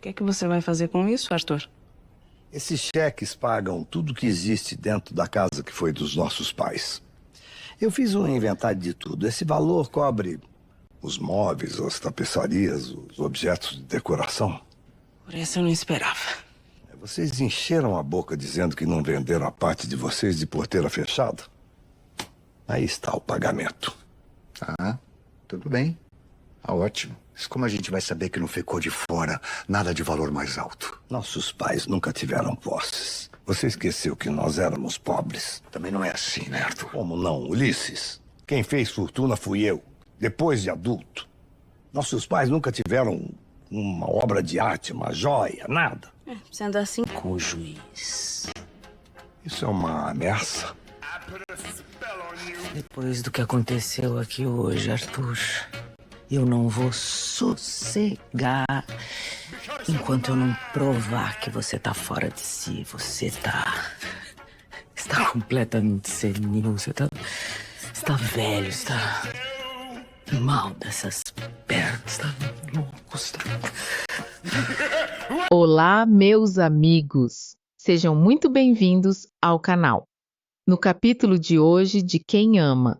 O que é que você vai fazer com isso, Arthur? Esses cheques pagam tudo que existe dentro da casa que foi dos nossos pais. Eu fiz um inventário de tudo. Esse valor cobre os móveis, as tapeçarias, os objetos de decoração. Por isso eu não esperava. Vocês encheram a boca dizendo que não venderam a parte de vocês de porteira fechada. Aí está o pagamento. Ah, tudo bem. Ah, ótimo. Mas como a gente vai saber que não ficou de fora nada de valor mais alto? Nossos pais nunca tiveram posses. Você esqueceu que nós éramos pobres. Também não é assim, né, Arthur? Como não, Ulisses? Quem fez fortuna fui eu, depois de adulto. Nossos pais nunca tiveram uma obra de arte, uma joia, nada. Sendo assim, com o juiz. Isso é uma ameaça? Depois do que aconteceu aqui hoje, Arthur, eu não vou sossegar enquanto eu não provar que você tá fora de si. Você está completamente senil. Você está velho, está mal dessas pernas, está louco, está... Olá, meus amigos! Sejam muito bem-vindos ao canal. No capítulo de hoje de Quem Ama,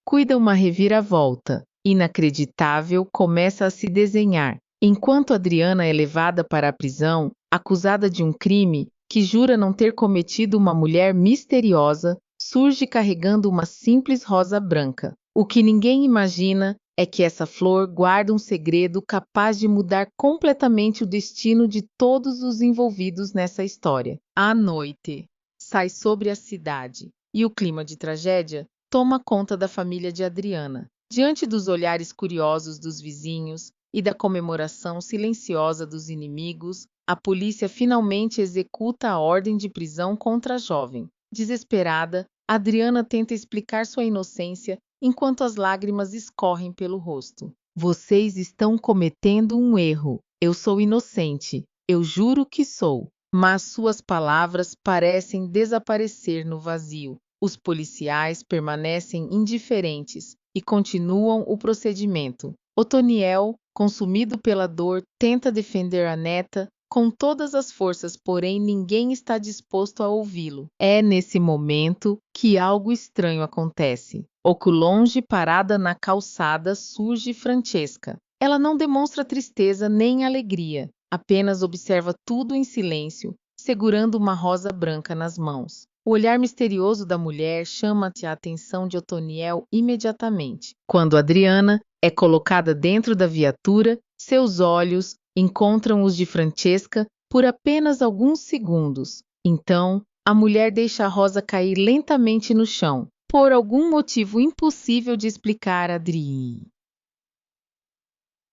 cuida uma reviravolta inacreditável começa a se desenhar, enquanto Adriana é levada para a prisão, acusada de um crime que jura não ter cometido. Uma mulher misteriosa surge carregando uma simples rosa branca. O que ninguém imagina é que essa flor guarda um segredo capaz de mudar completamente o destino de todos os envolvidos nessa história. A noite sai sobre a cidade e o clima de tragédia toma conta da família de Adriana. Diante dos olhares curiosos dos vizinhos e da comemoração silenciosa dos inimigos, a polícia finalmente executa a ordem de prisão contra a jovem. Desesperada, Adriana tenta explicar sua inocência enquanto as lágrimas escorrem pelo rosto. Vocês estão cometendo um erro. Eu sou inocente. Eu juro que sou. Mas suas palavras parecem desaparecer no vazio. Os policiais permanecem indiferentes e continuam o procedimento. Otoniel, consumido pela dor, tenta defender a neta com todas as forças, porém ninguém está disposto a ouvi-lo. É nesse momento que algo estranho acontece. Oculonge, parada na calçada, surge Francesca. Ela não demonstra tristeza nem alegria, apenas observa tudo em silêncio, segurando uma rosa branca nas mãos. O olhar misterioso da mulher chama-te a atenção de Otoniel imediatamente. Quando Adriana é colocada dentro da viatura, seus olhos encontram os de Francesca por apenas alguns segundos. Então, a mulher deixa a rosa cair lentamente no chão, por algum motivo impossível de explicar a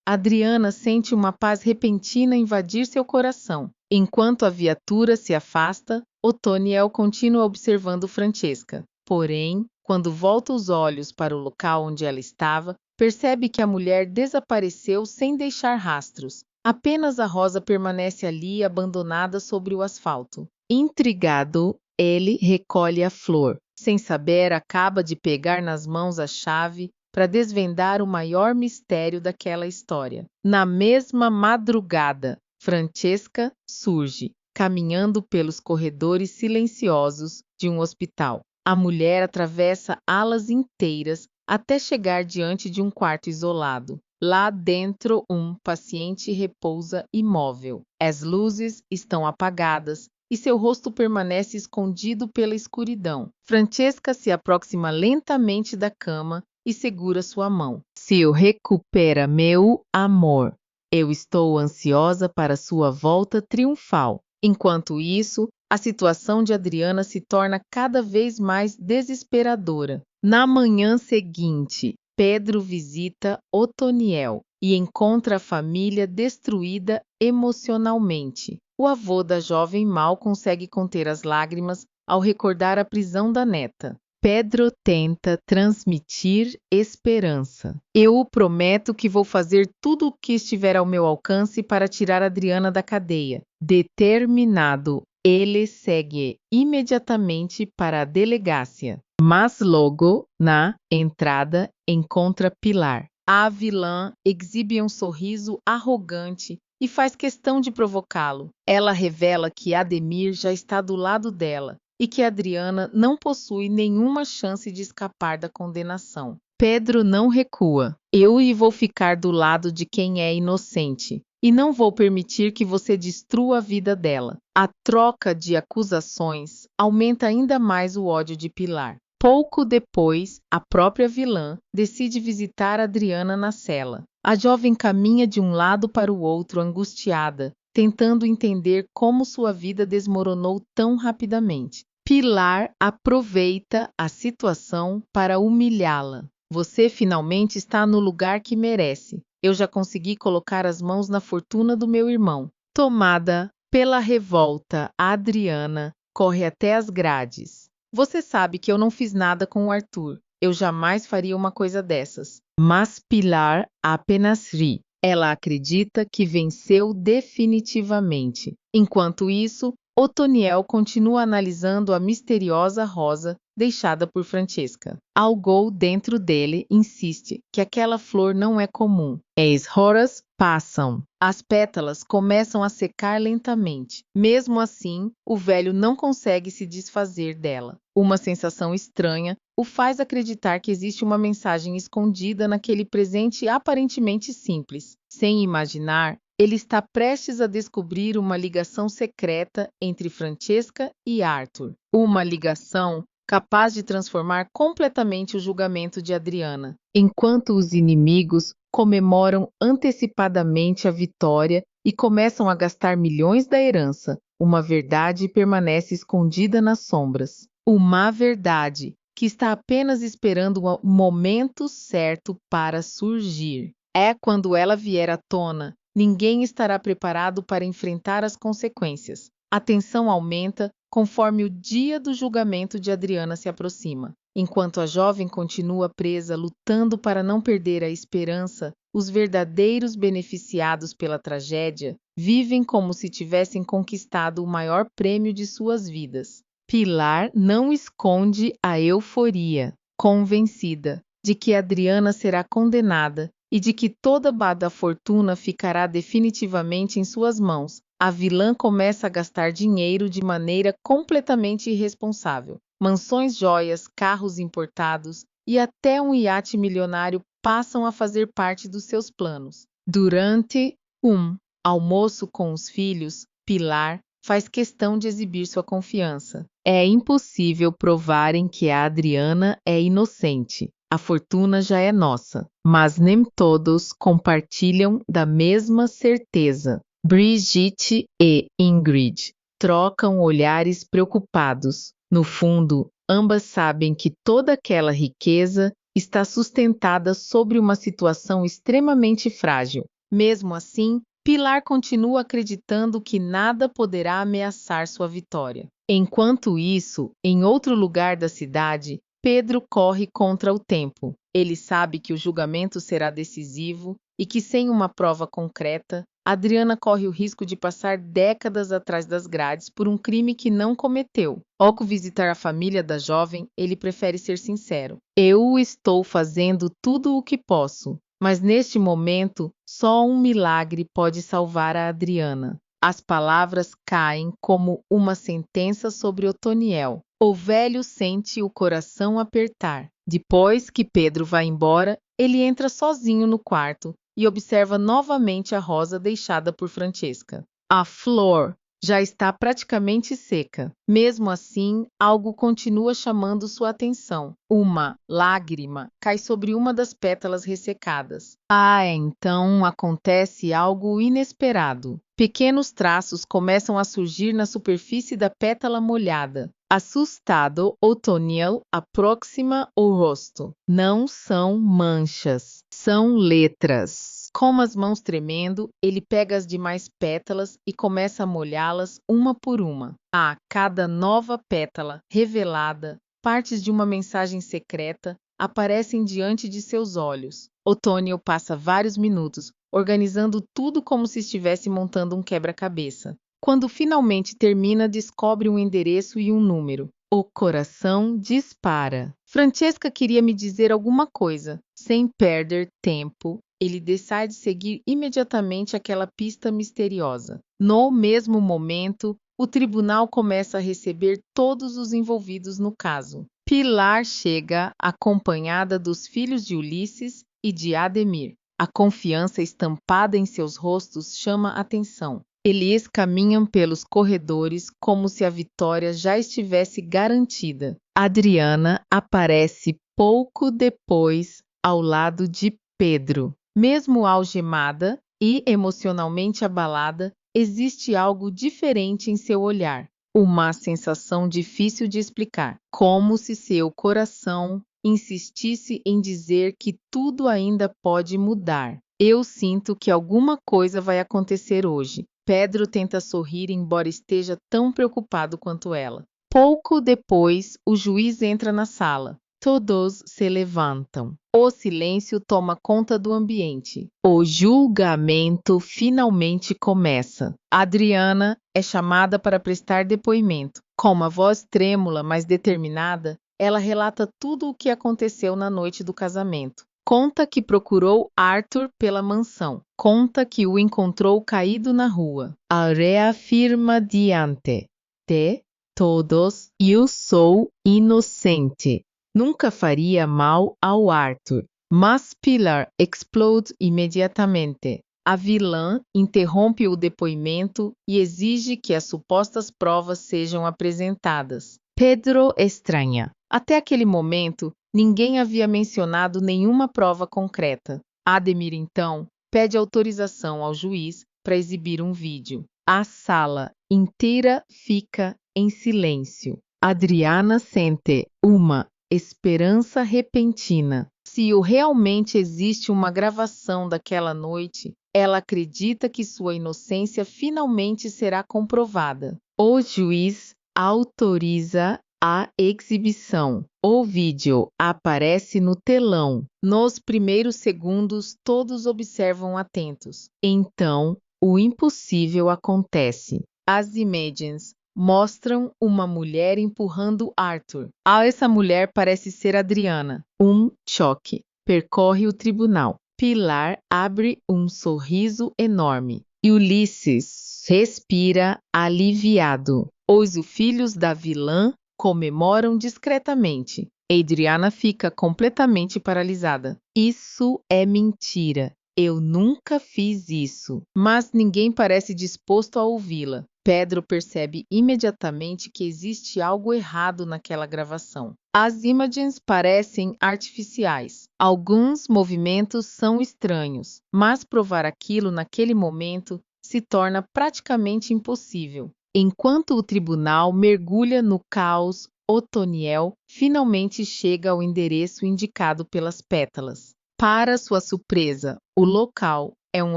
Adriana sente uma paz repentina invadir seu coração. Enquanto a viatura se afasta, Otoniel continua observando Francesca. Porém, quando volta os olhos para o local onde ela estava, percebe que a mulher desapareceu sem deixar rastros. Apenas a rosa permanece ali abandonada sobre o asfalto. Intrigado, ele recolhe a flor. Sem saber, acaba de pegar nas mãos a chave para desvendar o maior mistério daquela história. Na mesma madrugada, Francesca surge, caminhando pelos corredores silenciosos de um hospital. A mulher atravessa alas inteiras até chegar diante de um quarto isolado. Lá dentro, um paciente repousa imóvel. As luzes estão apagadas e seu rosto permanece escondido pela escuridão. Francesca se aproxima lentamente da cama e segura sua mão. "Se recupera, meu amor. Eu estou ansiosa para sua volta triunfal." Enquanto isso, a situação de Adriana se torna cada vez mais desesperadora. Na manhã seguinte, Pedro visita Otoniel e encontra a família destruída emocionalmente. O avô da jovem mal consegue conter as lágrimas ao recordar a prisão da neta. Pedro tenta transmitir esperança. "Eu prometo que vou fazer tudo o que estiver ao meu alcance para tirar Adriana da cadeia." Determinado, ele segue imediatamente para a delegácia. Mas logo, na entrada, encontra Pilar. A vilã exibe um sorriso arrogante e faz questão de provocá-lo. Ela revela que Ademir já está do lado dela e que Adriana não possui nenhuma chance de escapar da condenação. Pedro não recua. Eu vou ficar do lado de quem é inocente e não vou permitir que você destrua a vida dela. A troca de acusações aumenta ainda mais o ódio de Pilar. Pouco depois, a própria vilã decide visitar Adriana na cela. A jovem caminha de um lado para o outro angustiada, tentando entender como sua vida desmoronou tão rapidamente. Pilar aproveita a situação para humilhá-la. Você finalmente está no lugar que merece. Eu já consegui colocar as mãos na fortuna do meu irmão. Tomada pela revolta, Adriana corre até as grades. Você sabe que eu não fiz nada com o Arthur. Eu jamais faria uma coisa dessas. Mas Pilar apenas ri. Ela acredita que venceu definitivamente. Enquanto isso, Otoniel continua analisando a misteriosa rosa deixada por Francesca. Algo dentro dele insiste que aquela flor não é comum. As horas passam. As pétalas começam a secar lentamente. Mesmo assim, o velho não consegue se desfazer dela. Uma sensação estranha o faz acreditar que existe uma mensagem escondida naquele presente aparentemente simples. Sem imaginar, ele está prestes a descobrir uma ligação secreta entre Francesca e Arthur. Uma ligação capaz de transformar completamente o julgamento de Adriana. Enquanto os inimigos comemoram antecipadamente a vitória e começam a gastar milhões da herança, uma verdade permanece escondida nas sombras. Uma verdade que está apenas esperando o momento certo para surgir. É quando ela vier à tona, ninguém estará preparado para enfrentar as consequências. A tensão aumenta conforme o dia do julgamento de Adriana se aproxima. Enquanto a jovem continua presa, lutando para não perder a esperança, os verdadeiros beneficiados pela tragédia vivem como se tivessem conquistado o maior prêmio de suas vidas. Pilar não esconde a euforia, convencida de que Adriana será condenada e de que toda a fortuna ficará definitivamente em suas mãos. A vilã começa a gastar dinheiro de maneira completamente irresponsável. Mansões, joias, carros importados e até um iate milionário passam a fazer parte dos seus planos. Durante um almoço com os filhos, Pilar faz questão de exibir sua confiança. É impossível provarem que a Adriana é inocente. A fortuna já é nossa, mas nem todos compartilham da mesma certeza. Brigitte e Ingrid trocam olhares preocupados. No fundo, ambas sabem que toda aquela riqueza está sustentada sobre uma situação extremamente frágil. Mesmo assim, Pilar continua acreditando que nada poderá ameaçar sua vitória. Enquanto isso, em outro lugar da cidade, Pedro corre contra o tempo. Ele sabe que o julgamento será decisivo e que, sem uma prova concreta, Adriana corre o risco de passar décadas atrás das grades por um crime que não cometeu. Ao visitar a família da jovem, ele prefere ser sincero. Eu estou fazendo tudo o que posso, mas neste momento, só um milagre pode salvar a Adriana. As palavras caem como uma sentença sobre Otoniel. O velho sente o coração apertar. Depois que Pedro vai embora, ele entra sozinho no quarto e observa novamente a rosa deixada por Francesca. A flor já está praticamente seca. Mesmo assim, algo continua chamando sua atenção. Uma lágrima cai sobre uma das pétalas ressecadas. Então acontece algo inesperado. Pequenos traços começam a surgir na superfície da pétala molhada. Assustado, Otoniel aproxima o rosto. Não são manchas, são letras. Com as mãos tremendo, ele pega as demais pétalas e começa a molhá-las uma por uma. A cada nova pétala revelada, partes de uma mensagem secreta aparecem diante de seus olhos. Otoniel passa vários minutos organizando tudo como se estivesse montando um quebra-cabeça. Quando finalmente termina, descobre um endereço e um número. O coração dispara. Francesca queria me dizer alguma coisa. Sem perder tempo, ele decide seguir imediatamente aquela pista misteriosa. No mesmo momento, o tribunal começa a receber todos os envolvidos no caso. Pilar chega acompanhada dos filhos de Ulisses e de Ademir. A confiança estampada em seus rostos chama atenção. Eles caminham pelos corredores como se a vitória já estivesse garantida. Adriana aparece pouco depois ao lado de Pedro. Mesmo algemada e emocionalmente abalada, existe algo diferente em seu olhar. Uma sensação difícil de explicar, como se seu coração insistisse em dizer que tudo ainda pode mudar. Eu sinto que alguma coisa vai acontecer hoje. Pedro tenta sorrir, embora esteja tão preocupado quanto ela. Pouco depois, o juiz entra na sala. Todos se levantam. O silêncio toma conta do ambiente. O julgamento finalmente começa. Adriana é chamada para prestar depoimento. Com uma voz trêmula, mas determinada, ela relata tudo o que aconteceu na noite do casamento. Conta que procurou Arthur pela mansão. Conta que o encontrou caído na rua. A reafirma diante de todos: eu sou inocente. Nunca faria mal ao Arthur. Mas Pilar explode imediatamente. A vilã interrompe o depoimento e exige que as supostas provas sejam apresentadas. Pedro estranha. Até aquele momento, ninguém havia mencionado nenhuma prova concreta. Ademir, então, pede autorização ao juiz para exibir um vídeo. A sala inteira fica em silêncio. Adriana sente uma esperança repentina. Se realmente existe uma gravação daquela noite, ela acredita que sua inocência finalmente será comprovada. O juiz autoriza a exibição. O vídeo aparece no telão. Nos primeiros segundos, todos observam atentos. Então, o impossível acontece. As imagens mostram uma mulher empurrando Arthur. Essa mulher parece ser Adriana. Um choque percorre o tribunal. Pilar abre um sorriso enorme. E Ulisses respira aliviado. Os filhos da vilã comemoram discretamente. Adriana fica completamente paralisada. Isso é mentira. Eu nunca fiz isso. Mas ninguém parece disposto a ouvi-la. Pedro percebe imediatamente que existe algo errado naquela gravação. As imagens parecem artificiais. Alguns movimentos são estranhos, mas provar aquilo naquele momento se torna praticamente impossível. Enquanto o tribunal mergulha no caos, Otoniel finalmente chega ao endereço indicado pelas pétalas. Para sua surpresa, o local é um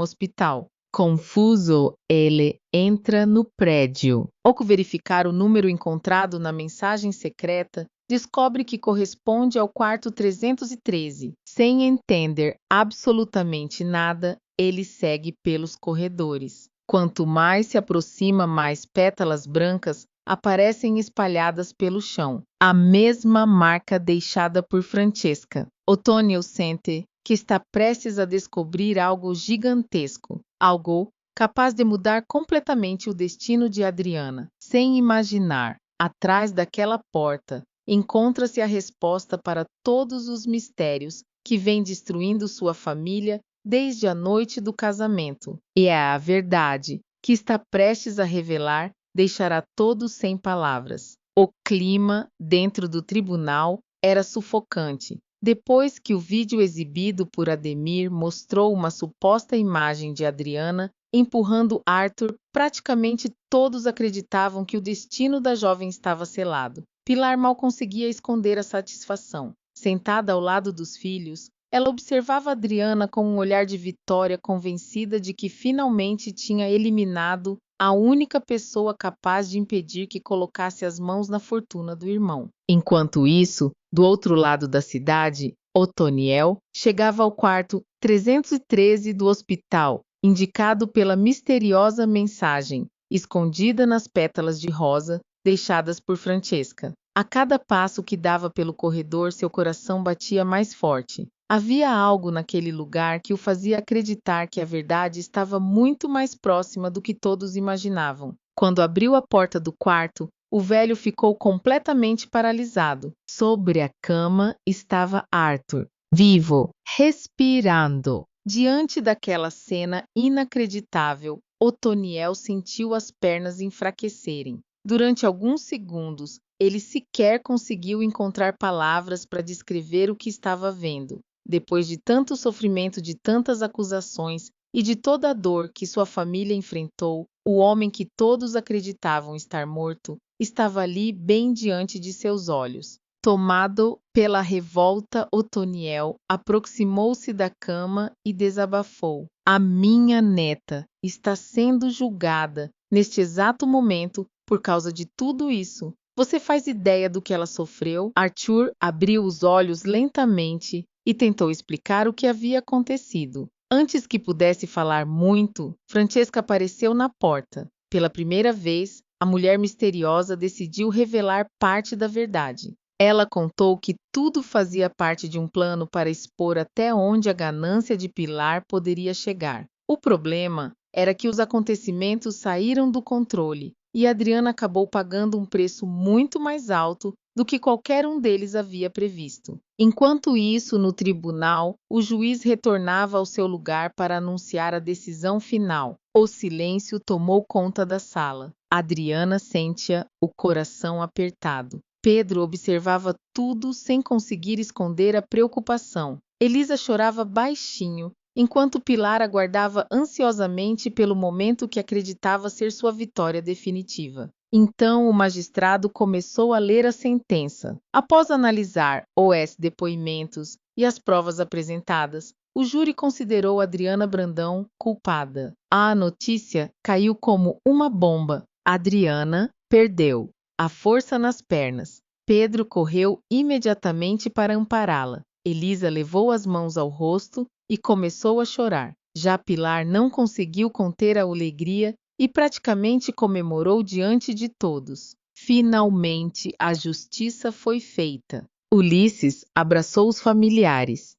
hospital. Confuso, ele entra no prédio. Ao verificar o número encontrado na mensagem secreta, descobre que corresponde ao quarto 313. Sem entender absolutamente nada, ele segue pelos corredores. Quanto mais se aproxima, mais pétalas brancas aparecem espalhadas pelo chão. A mesma marca deixada por Francesca. Otoniel sente que está prestes a descobrir algo gigantesco, algo capaz de mudar completamente o destino de Adriana. Sem imaginar, atrás daquela porta, encontra-se a resposta para todos os mistérios que vêm destruindo sua família desde a noite do casamento. E é a verdade que está prestes a revelar deixará todos sem palavras. O clima dentro do tribunal era sufocante. Depois que o vídeo exibido por Ademir mostrou uma suposta imagem de Adriana empurrando Arthur, praticamente todos acreditavam que o destino da jovem estava selado. Pilar mal conseguia esconder a satisfação. Sentada ao lado dos filhos, ela observava Adriana com um olhar de vitória, convencida de que finalmente tinha eliminado a única pessoa capaz de impedir que colocasse as mãos na fortuna do irmão. Enquanto isso, do outro lado da cidade, Otoniel chegava ao quarto 313 do hospital, indicado pela misteriosa mensagem, escondida nas pétalas de rosa deixadas por Francesca. A cada passo que dava pelo corredor, seu coração batia mais forte. Havia algo naquele lugar que o fazia acreditar que a verdade estava muito mais próxima do que todos imaginavam. Quando abriu a porta do quarto, o velho ficou completamente paralisado. Sobre a cama estava Arthur, vivo, respirando. Diante daquela cena inacreditável, Otoniel sentiu as pernas enfraquecerem. Durante alguns segundos, ele sequer conseguiu encontrar palavras para descrever o que estava vendo. Depois de tanto sofrimento, de tantas acusações e de toda a dor que sua família enfrentou, o homem que todos acreditavam estar morto estava ali bem diante de seus olhos. Tomado pela revolta, Otoniel aproximou-se da cama e desabafou. A minha neta está sendo julgada neste exato momento por causa de tudo isso. Você faz ideia do que ela sofreu? Arthur abriu os olhos lentamente e tentou explicar o que havia acontecido. Antes que pudesse falar muito, Francesca apareceu na porta. Pela primeira vez, a mulher misteriosa decidiu revelar parte da verdade. Ela contou que tudo fazia parte de um plano para expor até onde a ganância de Pilar poderia chegar. O problema era que os acontecimentos saíram do controle e Adriana acabou pagando um preço muito mais alto do que qualquer um deles havia previsto. Enquanto isso, no tribunal, o juiz retornava ao seu lugar para anunciar a decisão final. O silêncio tomou conta da sala. Adriana sentia o coração apertado. Pedro observava tudo sem conseguir esconder a preocupação. Elisa chorava baixinho, enquanto Pilar aguardava ansiosamente pelo momento que acreditava ser sua vitória definitiva. Então o magistrado começou a ler a sentença. Após analisar os depoimentos e as provas apresentadas, o júri considerou Adriana Brandão culpada. A notícia caiu como uma bomba. Adriana perdeu a força nas pernas. Pedro correu imediatamente para ampará-la. Elisa levou as mãos ao rosto e começou a chorar. Já Pilar não conseguiu conter a alegria e praticamente comemorou diante de todos. Finalmente, a justiça foi feita. Ulisses abraçou os familiares.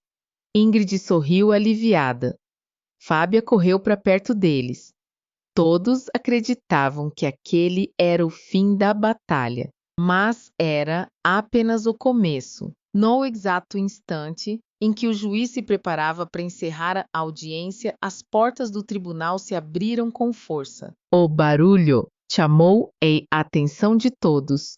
Ingrid sorriu aliviada. Fábia correu para perto deles. Todos acreditavam que aquele era o fim da batalha, mas era apenas o começo. No exato instante em que o juiz se preparava para encerrar a audiência, as portas do tribunal se abriram com força. O barulho chamou a atenção de todos.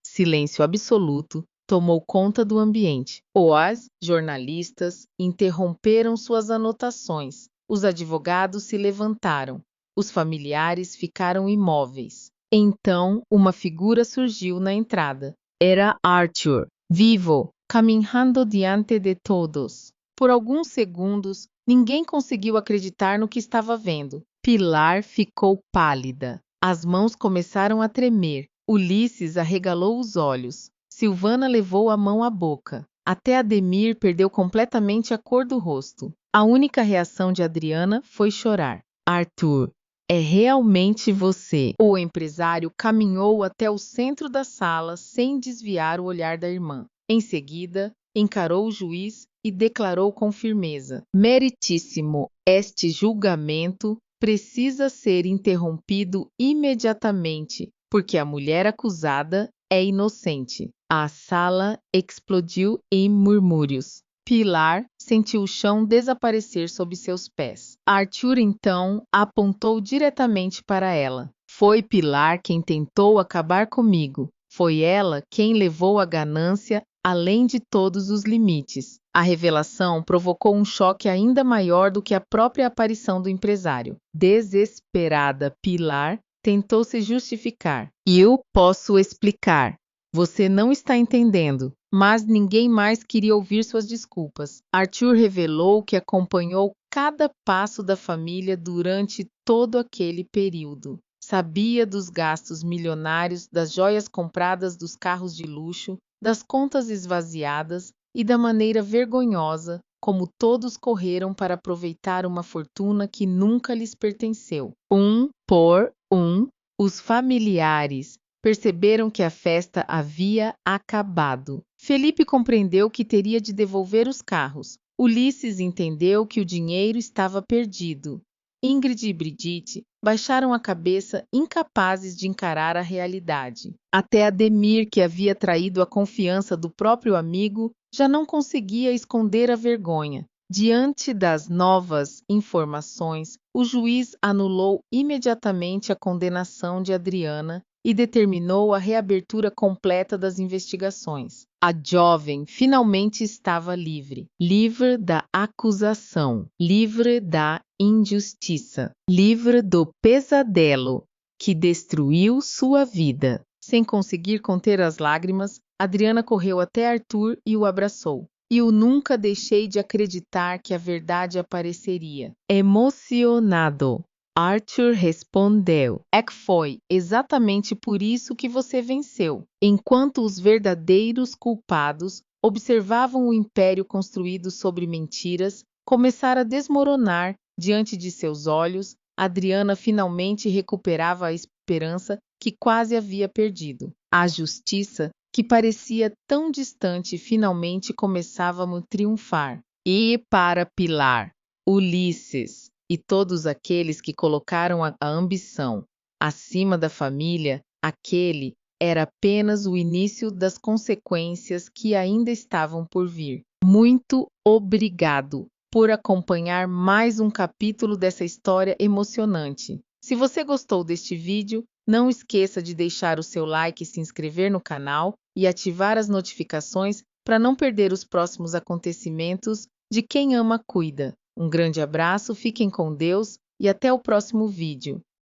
Silêncio absoluto tomou conta do ambiente. Os jornalistas interromperam suas anotações. Os advogados se levantaram. Os familiares ficaram imóveis. Então, uma figura surgiu na entrada. Era Arthur, vivo, caminhando diante de todos. Por alguns segundos, ninguém conseguiu acreditar no que estava vendo. Pilar ficou pálida. As mãos começaram a tremer. Ulisses arregalou os olhos. Silvana levou a mão à boca. Até Ademir perdeu completamente a cor do rosto. A única reação de Adriana foi chorar. Arthur, é realmente você. O empresário caminhou até o centro da sala sem desviar o olhar da irmã. Em seguida, encarou o juiz e declarou com firmeza: meritíssimo, este julgamento precisa ser interrompido imediatamente, porque a mulher acusada é inocente. A sala explodiu em murmúrios. Pilar sentiu o chão desaparecer sob seus pés. Arthur então apontou diretamente para ela. Foi Pilar quem tentou acabar comigo. Foi ela quem levou a ganância além de todos os limites. A revelação provocou um choque ainda maior do que a própria aparição do empresário. Desesperada, Pilar tentou se justificar. Eu posso explicar. Você não está entendendo. Mas ninguém mais queria ouvir suas desculpas. Arthur revelou que acompanhou cada passo da família durante todo aquele período. Sabia dos gastos milionários, das joias compradas, dos carros de luxo, das contas esvaziadas e da maneira vergonhosa como todos correram para aproveitar uma fortuna que nunca lhes pertenceu. Os familiares perceberam que a festa havia acabado. Felipe compreendeu que teria de devolver os carros. Ulisses entendeu que o dinheiro estava perdido. Ingrid e Brigitte baixaram a cabeça, incapazes de encarar a realidade. Até Ademir, que havia traído a confiança do próprio amigo, já não conseguia esconder a vergonha. Diante das novas informações, o juiz anulou imediatamente a condenação de Adriana e determinou a reabertura completa das investigações. A jovem finalmente estava livre, livre da acusação, livre da injustiça, livre do pesadelo que destruiu sua vida. Sem conseguir conter as lágrimas, Adriana correu até Arthur e o abraçou. Eu nunca deixei de acreditar que a verdade apareceria. Emocionado, Arthur respondeu: é que foi exatamente por isso que você venceu. Enquanto os verdadeiros culpados observavam o império construído sobre mentiras começar a desmoronar diante de seus olhos, Adriana finalmente recuperava a esperança que quase havia perdido. A justiça, que parecia tão distante, finalmente começava a triunfar. E para Pilar, Ulisses e todos aqueles que colocaram a ambição acima da família, aquele era apenas o início das consequências que ainda estavam por vir. Muito obrigado por acompanhar mais um capítulo dessa história emocionante. Se você gostou deste vídeo, não esqueça de deixar o seu like e se inscrever no canal e ativar as notificações para não perder os próximos acontecimentos de Quem Ama Cuida. Um grande abraço, fiquem com Deus e até o próximo vídeo.